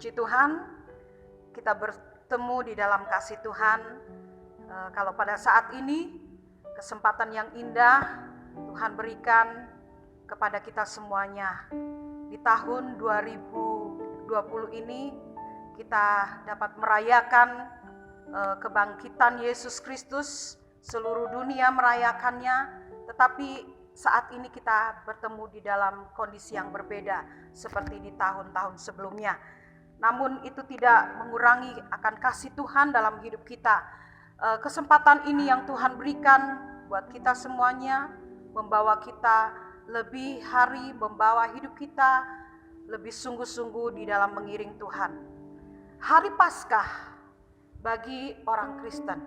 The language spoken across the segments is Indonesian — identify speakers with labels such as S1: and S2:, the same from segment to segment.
S1: Puji Tuhan, kita bertemu di dalam kasih Tuhan. Kalau pada saat ini, kesempatan yang indah Tuhan berikan kepada kita semuanya. Di tahun 2020 ini, kita dapat merayakan kebangkitan Yesus Kristus. Seluruh dunia merayakannya, tetapi saat ini kita bertemu di dalam kondisi yang berbeda seperti di tahun-tahun sebelumnya. Namun itu tidak mengurangi akan kasih Tuhan dalam hidup kita. Kesempatan ini yang Tuhan berikan buat kita semuanya, membawa kita lebih hari, membawa hidup kita lebih sungguh-sungguh di dalam mengiring Tuhan. Hari Paskah bagi orang Kristen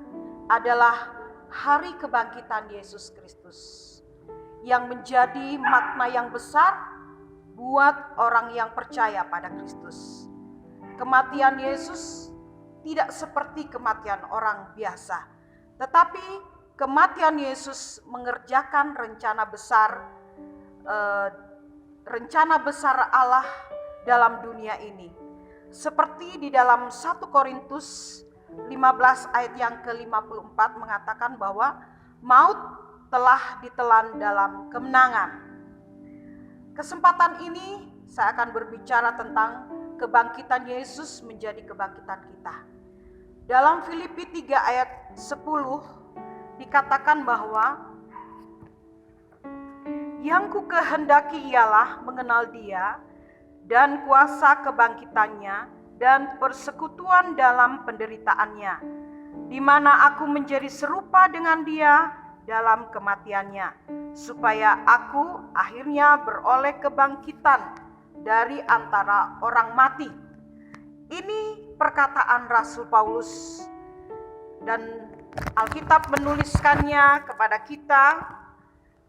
S1: adalah hari kebangkitan Yesus Kristus, yang menjadi makna yang besar buat orang yang percaya pada Kristus. Kematian Yesus tidak seperti kematian orang biasa, tetapi kematian Yesus mengerjakan rencana besar Allah dalam dunia ini. Seperti di dalam 1 Korintus 15 ayat yang ke-54 mengatakan bahwa maut telah ditelan dalam kemenangan. Kesempatan ini saya akan berbicara tentang kebangkitan Yesus menjadi kebangkitan kita. Dalam Filipi 3 ayat 10 dikatakan bahwa yang ku kehendaki ialah mengenal Dia dan kuasa kebangkitannya dan persekutuan dalam penderitaannya, di mana aku menjadi serupa dengan Dia dalam kematiannya, supaya aku akhirnya beroleh kebangkitan dari antara orang mati. Ini perkataan Rasul Paulus, dan Alkitab menuliskannya kepada kita,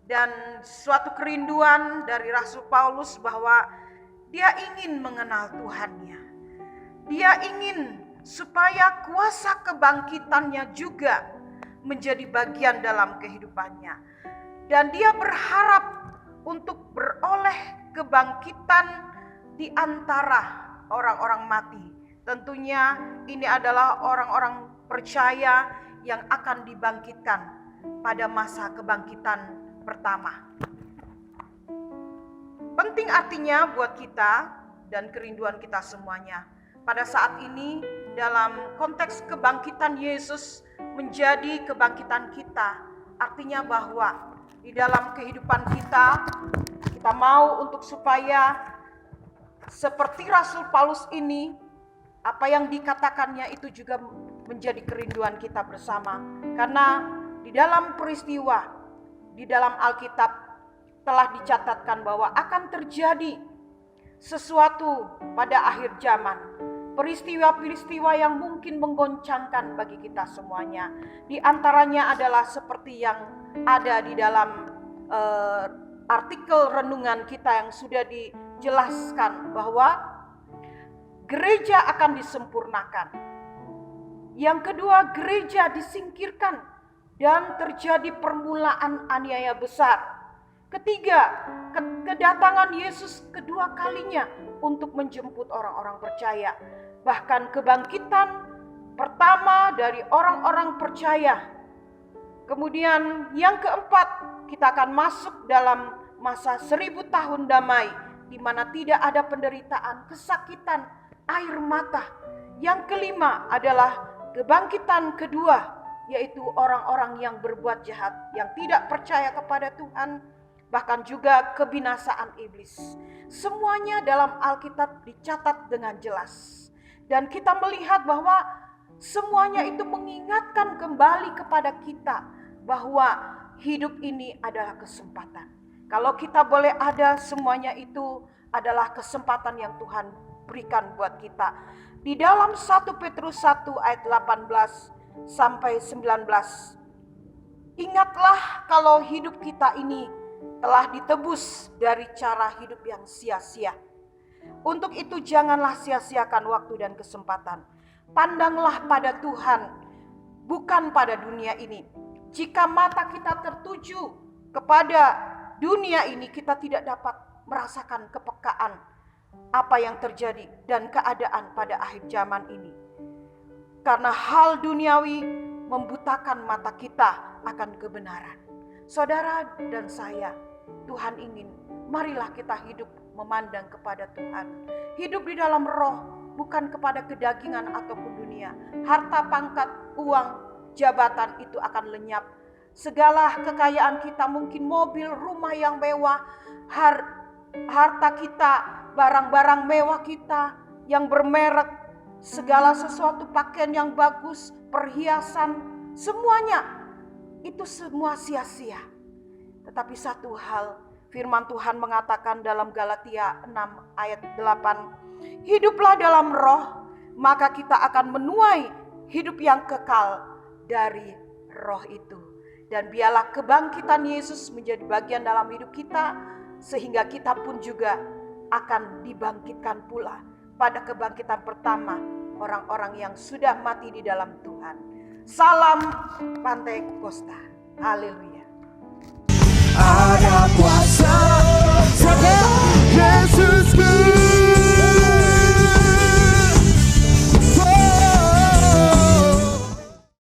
S1: dan suatu kerinduan dari Rasul Paulus bahwa dia ingin mengenal Tuhannya. Dia ingin supaya kuasa kebangkitannya juga menjadi bagian dalam kehidupannya. Dan dia berharap untuk beroleh kebangkitan di antara orang-orang mati. Tentunya ini adalah orang-orang percaya yang akan dibangkitkan pada masa kebangkitan pertama. Penting artinya buat kita dan kerinduan kita semuanya. Pada saat ini dalam konteks kebangkitan Yesus menjadi kebangkitan kita, artinya bahwa di dalam kehidupan kita mau untuk supaya seperti Rasul Paulus ini, apa yang dikatakannya itu juga menjadi kerinduan kita bersama. Karena di dalam peristiwa, di dalam Alkitab telah dicatatkan bahwa akan terjadi sesuatu pada akhir zaman. Peristiwa-peristiwa yang mungkin menggoncangkan bagi kita semuanya. Di antaranya adalah seperti yang ada di dalam artikel renungan kita yang sudah dijelaskan bahwa gereja akan disempurnakan. Yang kedua, gereja disingkirkan dan terjadi permulaan aniaya besar. Ketiga, kedatangan Yesus kedua kalinya untuk menjemput orang-orang percaya. Bahkan kebangkitan pertama dari orang-orang percaya. Kemudian yang keempat, kita akan masuk dalam masa 1000 tahun damai, di mana tidak ada penderitaan, kesakitan, air mata. Yang kelima adalah kebangkitan kedua, yaitu orang-orang yang berbuat jahat, yang tidak percaya kepada Tuhan, bahkan juga kebinasaan iblis. Semuanya dalam Alkitab dicatat dengan jelas. Dan kita melihat bahwa semuanya itu mengingatkan kembali kepada kita bahwa hidup ini adalah kesempatan. Kalau kita boleh ada, semuanya itu adalah kesempatan yang Tuhan berikan buat kita. Di dalam 1 Petrus 1 ayat 18 sampai 19. Ingatlah kalau hidup kita ini telah ditebus dari cara hidup yang sia-sia. Untuk itu janganlah sia-siakan waktu dan kesempatan. Pandanglah pada Tuhan, bukan pada dunia ini. Jika mata kita tertuju kepada dunia ini, kita tidak dapat merasakan kepekaan apa yang terjadi dan keadaan pada akhir zaman ini. Karena hal duniawi membutakan mata kita akan kebenaran. Saudara dan saya, Tuhan ingin, marilah kita hidup memandang kepada Tuhan. Hidup di dalam roh, bukan kepada kedagingan ataupun dunia. Harta, pangkat, uang, jabatan itu akan lenyap. Segala kekayaan kita, mungkin mobil, rumah yang mewah, harta kita, barang-barang mewah kita yang bermerek, segala sesuatu, pakaian yang bagus, perhiasan, semuanya itu semua sia-sia. Tetapi satu hal, firman Tuhan mengatakan dalam Galatia 6 ayat 8, hiduplah dalam roh, maka kita akan menuai hidup yang kekal dari roh itu. Dan biarlah kebangkitan Yesus menjadi bagian dalam hidup kita, sehingga kita pun juga akan dibangkitkan pula pada kebangkitan pertama orang-orang yang sudah mati di dalam Tuhan. Salam Pantekosta. Haleluya.
S2: Ada kuasa